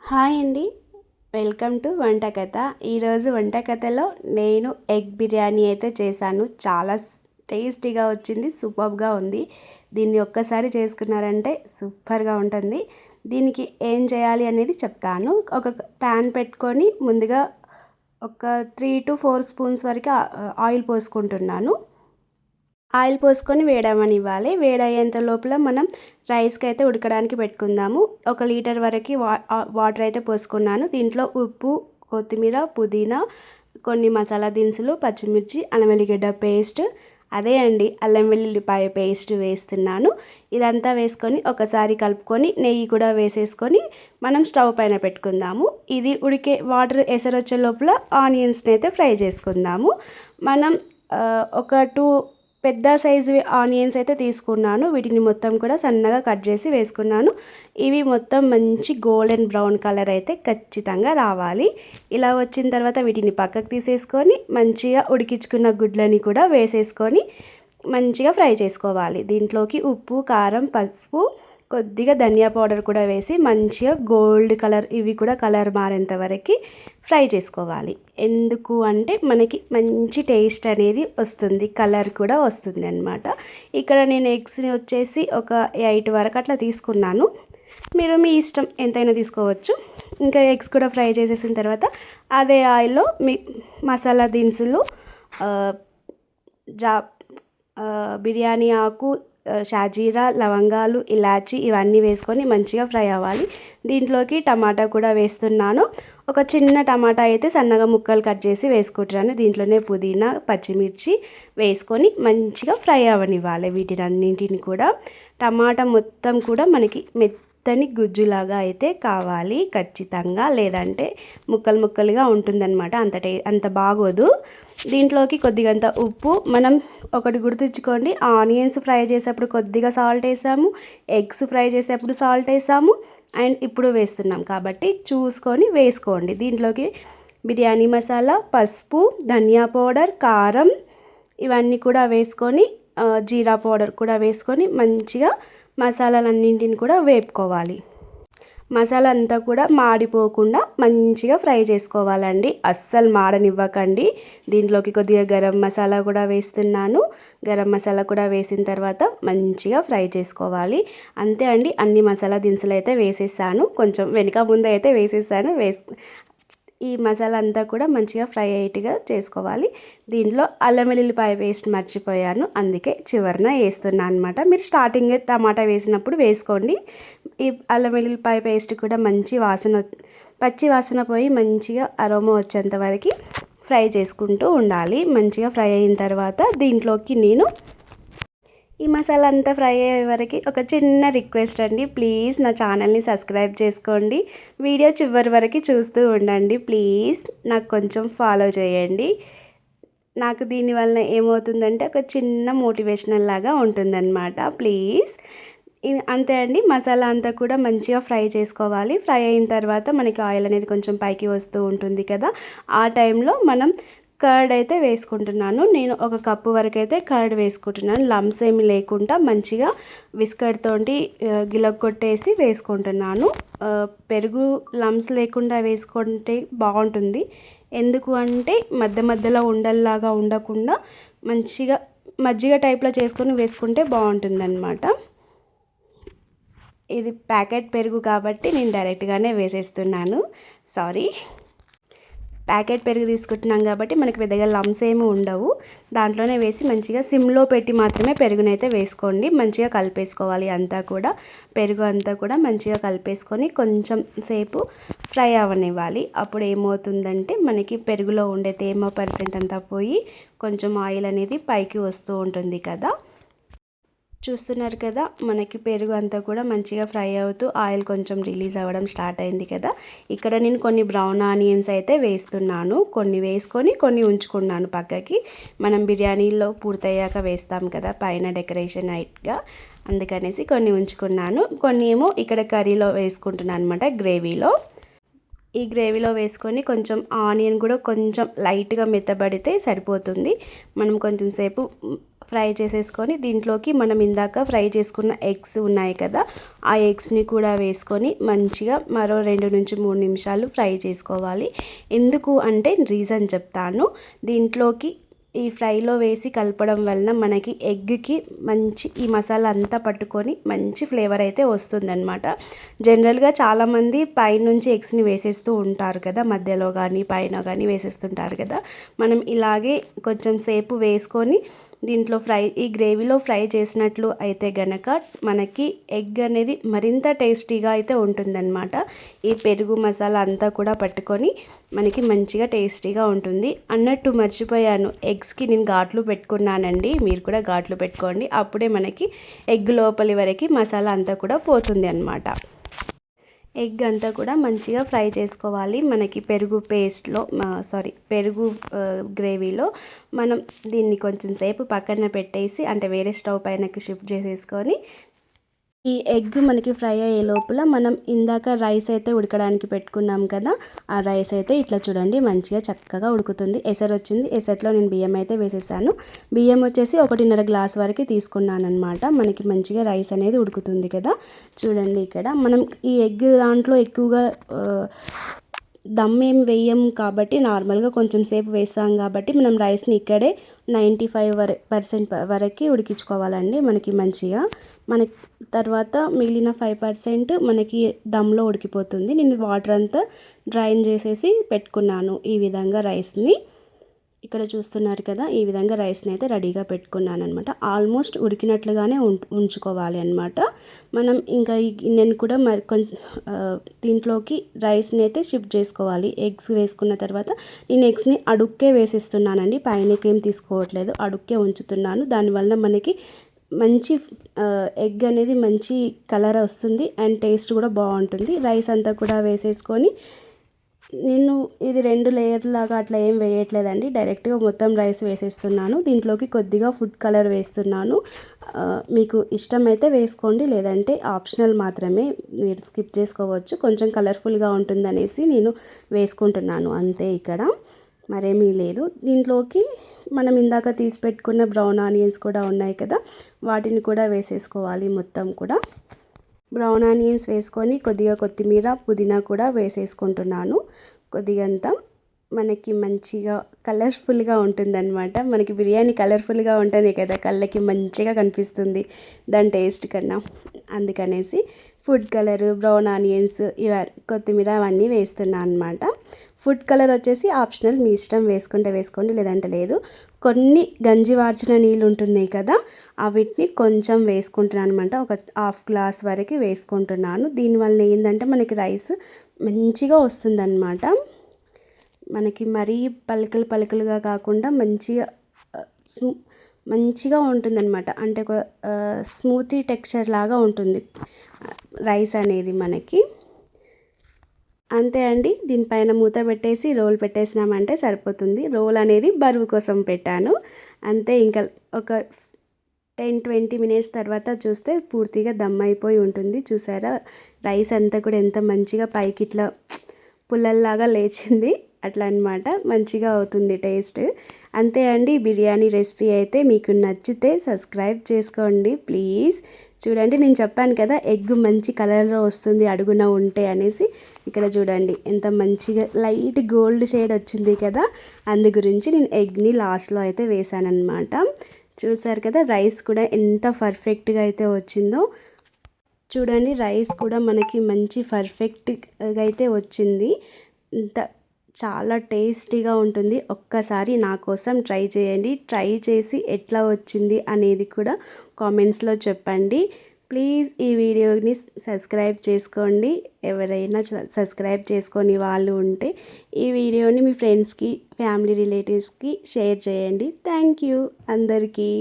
Hi అండి. Welcome to Vantakatha. ఈరోజు వంటకథలో నేను ఎగ్ బిర్యానీ అయితే చేశాను. చాలా టేస్టీగా వచ్చింది, సూపర్గా ఉంది. దీన్ని ఒక్కసారి చేసుకున్నారంటే సూపర్గా ఉంటుంది. దీనికి ఏం చేయాలి అనేది చెప్తాను. ఒక ప్యాన్ పెట్టుకొని ముందుగా ఒక 3 to 4 స్పూన్స్ వరకు ఆయిల్ పోసుకుంటున్నాను. ఆయిల్ పోసుకొని వేడవనివ్వాలి. వేడయ్యేంత లోపల మనం రైస్కి అయితే ఉడకడానికి పెట్టుకుందాము. 1 లీటర్ వరకు వాటర్ అయితే పోసుకున్నాను. దీంట్లో ఉప్పు, కొత్తిమీర, పుదీనా, కొన్ని మసాలా దినుసులు, పచ్చిమిర్చి, అల్లం వెల్లిగడ్డ పేస్ట్, అదే అండి అల్లం వెల్లుల్లిపాయ పేస్ట్ వేస్తున్నాను. ఇదంతా వేసుకొని ఒకసారి కలుపుకొని నెయ్యి కూడా వేసేసుకొని మనం స్టవ్ పైన పెట్టుకుందాము. ఇది ఉడికే వాటర్ ఎసరొచ్చే లోపల ఆనియన్స్ని అయితే ఫ్రై చేసుకుందాము. మనం ఒక 2 పెద్ద సైజు ఆనియన్స్ అయితే తీసుకున్నాను. వీటిని మొత్తం కూడా సన్నగా కట్ చేసి వేసుకున్నాను. ఇవి మొత్తం మంచి గోల్డెన్ బ్రౌన్ కలర్ అయితే ఖచ్చితంగా రావాలి. ఇలా వచ్చిన తర్వాత వీటిని పక్కకు తీసేసుకొని మంచిగా ఉడికించుకున్న గుడ్లని కూడా వేసేసుకొని మంచిగా ఫ్రై చేసుకోవాలి. దీంట్లోకి ఉప్పు, కారం, పసుపు, కొద్దిగా ధనియా పౌడర్ కూడా వేసి మంచిగా గోల్డ్ కలర్ ఇవి కూడా కలర్ మారేంత వరకు ఫ్రై చేసుకోవాలి. ఎందుకు అంటే మనకి మంచి టేస్ట్ అనేది వస్తుంది, కలర్ కూడా వస్తుంది అన్నమాట. ఇక్కడ నేను ఎగ్స్ని వచ్చేసి ఒక 8 వరకు అట్లా తీసుకున్నాను. మీరు మీ ఇష్టం ఎంతైనా తీసుకోవచ్చు. ఇంకా ఎగ్స్ కూడా ఫ్రై చేసేసిన తర్వాత అదే ఆయిల్లో మసాలా దినుసులు, జా బిర్యానీ ఆకు, షాజీరా, లవంగాలు, ఇలాచి ఇవన్నీ వేసుకొని మంచిగా ఫ్రై అవ్వాలి. దీంట్లోకి టమాటా కూడా వేస్తున్నాను. ఒక చిన్న టమాటా అయితే సన్నగా ముక్కలు కట్ చేసి వేసుకుంటున్నాను. దీంట్లోనే పుదీనా, పచ్చిమిర్చి వేసుకొని మంచిగా ఫ్రై అవ్వనివ్వాలి. వీటినన్నింటిని కూడా టమాటా మొత్తం కూడా మనకి మెత్తని గుజ్జులాగా అయితే కావాలి ఖచ్చితంగా, లేదంటే ముక్కలు ముక్కలుగా ఉంటుందన్నమాట. అంత బాగోదు. దీంట్లోకి కొద్దిగంత ఉప్పు, మనం ఒకటి గుర్తుంచుకోండి, ఆనియన్స్ ఫ్రై చేసేటప్పుడు కొద్దిగా సాల్ట్ వేసాము, ఎగ్స్ ఫ్రై చేసేటప్పుడు సాల్ట్ వేసాము, అండ్ ఇప్పుడు వేస్తున్నాం కాబట్టి చూసుకొని వేసుకోండి. దీంట్లోకి బిర్యానీ మసాలా, పసుపు, ధనియా పౌడర్, కారం ఇవన్నీ కూడా వేసుకొని జీరా పౌడర్ కూడా వేసుకొని మంచిగా మసాలాలన్నింటిని కూడా వేపుకోవాలి. మసాలా అంతా కూడా మాడిపోకుండా మంచిగా ఫ్రై చేసుకోవాలండి. అస్సలు మాడనివ్వకండి. దీంట్లోకి కొద్దిగా గరం మసాలా కూడా వేస్తున్నాను. గరం మసాలా కూడా వేసిన తర్వాత మంచిగా ఫ్రై చేసుకోవాలి. అంతే అండి, అన్ని మసాలా దినుసులు అయితే వేసేసాను. కొంచెం వెనుక ముందు అయితే వేసేసాను. ఈ మసాలా అంతా కూడా మంచిగా ఫ్రై అయ్యేట్టుగా చేసుకోవాలి. దీంట్లో అల్లం వెల్లుల్లిపాయ పేస్ట్ మర్చిపోయాను, అందుకే చివరన వేస్తున్నాను అనమాట. మీరు స్టార్టింగే టమాటా వేసినప్పుడు వేసుకోండి. ఈ అల్లం వెల్లుల్లిపాయ పేస్ట్ కూడా మంచి పచ్చి వాసన పోయి మంచిగా అరోమా వచ్చేంత వరకు ఫ్రై చేసుకుంటూ ఉండాలి. మంచిగా ఫ్రై అయిన తర్వాత దీంట్లోకి నేను ఈ మసాలా అంతా ఫ్రై అయ్యే వరకు ఒక చిన్న రిక్వెస్ట్ అండి, ప్లీజ్ నా ఛానల్ని సబ్స్క్రైబ్ చేసుకోండి. వీడియో చివరి వరకు చూస్తూ ఉండండి. ప్లీజ్ నాకు కొంచెం ఫాలో చేయండి. నాకు దీనివల్ల ఏమవుతుందంటే ఒక చిన్న మోటివేషనల్ లాగా ఉంటుందన్నమాట. ప్లీజ్ అంతే అండి. మసాలా అంతా కూడా మంచిగా ఫ్రై చేసుకోవాలి. ఫ్రై అయిన తర్వాత మనకి ఆయిల్ అనేది కొంచెం పైకి వస్తూ ఉంటుంది కదా, ఆ టైంలో మనం కర్డ్ అయితే వేసుకుంటున్నాను. నేను 1 కప్పు వరకు అయితే కర్డ్ వేసుకుంటున్నాను. లమ్స్ ఏమి లేకుండా మంచిగా విస్కర్ తోటి గిలక్కొట్టేసి వేసుకుంటున్నాను. పెరుగు లమ్స్ లేకుండా వేసుకుంటే బాగుంటుంది. ఎందుకు అంటే మధ్య మధ్యలో ఉండల్లాగా ఉండకుండా మంచిగా మజ్జిగ టైప్లో చేసుకొని వేసుకుంటే బాగుంటుందన్నమాట. ఇది ప్యాకెట్ పెరుగు కాబట్టి నేను డైరెక్ట్గానే వేసేస్తున్నాను. సారీ, ప్యాకెట్ పెరుగు తీసుకుంటున్నాం కాబట్టి మనకి పెద్దగా లమ్స్ ఏమి ఉండవు. దాంట్లోనే వేసి మంచిగా సిమ్లో పెట్టి మాత్రమే పెరుగునైతే వేసుకోండి. మంచిగా కలిపేసుకోవాలి. అంతా కూడా పెరుగు అంతా కూడా మంచిగా కలిపేసుకొని కొంచెం సేపు ఫ్రై అవ్వనివ్వాలి. అప్పుడు ఏమవుతుందంటే మనకి పెరుగులో ఉండే తేమ % అంతా పోయి కొంచెం ఆయిల్ అనేది పైకి వస్తూ ఉంటుంది కదా. చూస్తున్నారు కదా, మనకి పెరుగు అంతా కూడా మంచిగా ఫ్రై అవుతూ ఆయిల్ కొంచెం రిలీజ్ అవ్వడం స్టార్ట్ అయింది కదా. ఇక్కడ నేను కొన్ని బ్రౌన్ ఆనియన్స్ అయితే వేస్తున్నాను. కొన్ని వేసుకొని కొన్ని ఉంచుకున్నాను పక్కకి. మనం బిర్యానీలో పూర్తయ్యాక వేస్తాం కదా పైన డెకరేషన్ అయిట్గా, అందుకనేసి కొన్ని ఉంచుకున్నాను. కొన్ని ఏమో ఇక్కడ కర్రీలో వేసుకుంటున్నాను అనమాట, గ్రేవీలో. ఈ గ్రేవీలో వేసుకొని కొంచెం ఆనియన్ కూడా కొంచెం లైట్గా మెత్తబడితే సరిపోతుంది. మనం కొంచెం సేపు ఫ్రై చేసేసుకొని దీంట్లోకి మనం ఇందాక ఫ్రై చేసుకున్న ఎగ్స్ ఉన్నాయి కదా, ఆ ఎగ్స్ని కూడా వేసుకొని మంచిగా మరో 2 నుంచి 3 నిమిషాలు ఫ్రై చేసుకోవాలి. ఎందుకు అంటే రీజన్ చెప్తాను. దీంట్లోకి ఈ ఫ్రైలో వేసి కలపడం వలన మనకి ఎగ్కి మంచి ఈ మసాలా అంతా పట్టుకొని మంచి ఫ్లేవర్ అయితే వస్తుందన్నమాట. జనరల్గా చాలామంది పైనుంచి ఎగ్స్ని వేసేస్తూ ఉంటారు కదా, మధ్యలో కానీ పైన కానీ వేసేస్తుంటారు కదా. మనం ఇలాగే కొంచెం సేపు వేసుకొని దీంట్లో ఈ గ్రేవీలో ఫ్రై చేసినట్లు అయితే గనక మనకి ఎగ్ అనేది మరింత టేస్టీగా అయితే ఉంటుందన్నమాట. ఈ పెరుగు మసాలా అంతా కూడా పట్టుకొని మనకి మంచిగా టేస్టీగా ఉంటుంది. అన్నట్టు మర్చిపోయాను, ఎగ్స్కి నేను ఘాట్లు పెట్టుకున్నానండి. మీరు కూడా ఘాట్లు పెట్టుకోండి, అప్పుడే మనకి ఎగ్ లోపలి వరకు మసాలా అంతా కూడా పోతుంది అన్నమాట. ఎగ్ అంతా కూడా మంచిగా ఫ్రై చేసుకోవాలి. మనకి పెరుగు పేస్ట్లో పెరుగు గ్రేవీలో మనం దీన్ని కొంచెం సేపు పక్కన పెట్టేసి, అంటే వేరే స్టవ్ పైనకి షిఫ్ట్ చేసేసుకొని ఈ ఎగ్ మనకి ఫ్రై అయ్యే లోపల మనం ఇందాక రైస్ అయితే ఉడకడానికి పెట్టుకున్నాం కదా, ఆ రైస్ అయితే ఇట్లా చూడండి మంచిగా చక్కగా ఉడుకుతుంది. ఎసరు వచ్చింది. ఎసట్లో నేను బియ్యం అయితే వేసేసాను. బియ్యం వచ్చేసి 1.5 గ్లాస్ వరకు తీసుకున్నాను అనమాట. మనకి మంచిగా రైస్ అనేది ఉడుకుతుంది కదా. చూడండి ఇక్కడ మనం ఈ ఎగ్ దాంట్లో ఎక్కువగా దమ్ ఏం వేయం కాబట్టి, నార్మల్గా కొంచెం సేపు వేసాం కాబట్టి మనం రైస్ని ఇక్కడే 95% వరకు ఉడికించుకోవాలండి. మనకి మంచిగా తర్వాత మిగిలిన 5% మనకి దమ్లో ఉడికిపోతుంది. నేను వాటర్ అంతా డ్రైన్ చేసేసి పెట్టుకున్నాను ఈ విధంగా రైస్ని. ఇక్కడ చూస్తున్నారు కదా, ఈ విధంగా రైస్ని అయితే రెడీగా పెట్టుకున్నాను అనమాట. ఆల్మోస్ట్ ఉడికినట్లుగానే ఉంచుకోవాలి అనమాట. మనం ఇంకా నేను కూడా దీంట్లోకి రైస్ని అయితే షిఫ్ట్ చేసుకోవాలి. ఎగ్స్ వేసుకున్న తర్వాత నేను ఎగ్స్ని అడుక్కే వేసేస్తున్నానండి, పైనకి ఏం తీసుకోవట్లేదు, అడుక్కే ఉంచుతున్నాను. దానివల్ల మనకి మంచి ఎగ్ అనేది మంచి కలర్ వస్తుంది అండ్ టేస్ట్ కూడా బాగుంటుంది. రైస్ అంతా కూడా వేసేసుకొని నేను ఇది 2 లేయర్ లాగా అట్లా ఏం వేయట్లేదండి, డైరెక్ట్గా మొత్తం రైస్ వేసేస్తున్నాను. దీంట్లోకి కొద్దిగా ఫుడ్ కలర్ వేస్తున్నాను. మీకు ఇష్టమైతే వేసుకోండి, లేదంటే ఆప్షనల్ మాత్రమే, మీరు స్కిప్ చేసుకోవచ్చు. కొంచెం కలర్ఫుల్గా ఉంటుందనేసి నేను వేసుకుంటున్నాను అంతే, ఇక్కడ మరేమీ లేదు. దీంట్లోకి మనం ఇందాక తీసి పెట్టుకున్న బ్రౌన్ ఆనియన్స్ కూడా ఉన్నాయి కదా, వాటిని కూడా వేసేసుకోవాలి. మొత్తం కూడా బ్రౌన్ ఆనియన్స్ వేసుకొని కొద్దిగా కొత్తిమీర పుదీనా కూడా వేసేసుకుంటున్నాను. కొద్దిగంతా మనకి మంచిగా కలర్ఫుల్గా ఉంటుందన్నమాట. మనకి బిర్యానీ కలర్ఫుల్గా ఉంటుంది కదా, కళ్ళకి మంచిగా కనిపిస్తుంది దాని టేస్ట్ కన్నా. అందుకనేసి ఫుడ్ కలరు, బ్రౌన్ ఆనియన్స్, కొత్తిమీర అవన్నీ వేస్తున్నాను అనమాట. ఫుడ్ కలర్ వచ్చేసి ఆప్షనల్, మీ ఇష్టం వేసుకుంటే వేసుకోండి, లేదంటే లేదు. కొన్ని గంజి వార్చిన నీళ్ళు ఉంటున్నాయి కదా, వీటిని కొంచెం వేసుకుంటున్నాను అనమాట. ఒక 1/2 గ్లాస్ వరకు వేసుకుంటున్నాను. దీనివల్ల ఏంటంటే మనకి రైస్ మంచిగా వస్తుందన్నమాట. మనకి మరీ పలుకులుగా కాకుండా మంచిగా ఉంటుందన్నమాట. అంటే ఒక స్మూతీ టెక్స్చర్ లాగా ఉంటుంది రైస్ అనేది మనకి. అంతే అండి, దీనిపైన మూత పెట్టేసి రోల్ పెట్టేసినామంటే సరిపోతుంది. రోల్ అనేది బరువు కోసం పెట్టాను అంతే. ఇంకా ఒక 10-20 మినిట్స్ తర్వాత చూస్తే పూర్తిగా దమ్ అయిపోయి ఉంటుంది. చూసారా, రైస్ అంతా కూడా ఎంత మంచిగా పైకి ఇట్లా పుల్లల్లాగా లేచింది, అట్లా అనమాట. మంచిగా అవుతుంది టేస్ట్. అంతే అండి, బిర్యానీ రెసిపీ అయితే మీకు నచ్చితే సబ్స్క్రైబ్ చేసుకోండి ప్లీజ్. చూడండి, నేను చెప్పాను కదా ఎగ్ మంచి కలర్లో వస్తుంది అడుగున ఉంటే అనేసి. ఇక్కడ చూడండి ఎంత మంచిగా లైట్ గోల్డ్ షేడ్ వచ్చింది కదా, అందు గురించి నేను ఎగ్ని లాస్ట్లో అయితే వేసాను అనమాట. చూసారు కదా, రైస్ కూడా ఎంత పర్ఫెక్ట్గా అయితే వచ్చిందో. చూడండి, రైస్ కూడా మనకి మంచి పర్ఫెక్ట్గా అయితే వచ్చింది. ఇంత చాలా టేస్టీగా ఉంటుంది. ఒక్కసారి నా కోసం ట్రై చేయండి. ట్రై చేసి ఎట్లా వచ్చింది అనేది కూడా కామెంట్స్లో చెప్పండి ప్లీజ్. ఈ వీడియోని సబ్స్క్రైబ్ చేసుకోండి. ఎవరైనా సబ్స్క్రైబ్ చేసుకొని వాళ్ళు ఉంటే ఈ వీడియోని మీ ఫ్రెండ్స్కి, ఫ్యామిలీ రిలేటివ్స్కి షేర్ చేయండి. థ్యాంక్ యూ అందరికీ.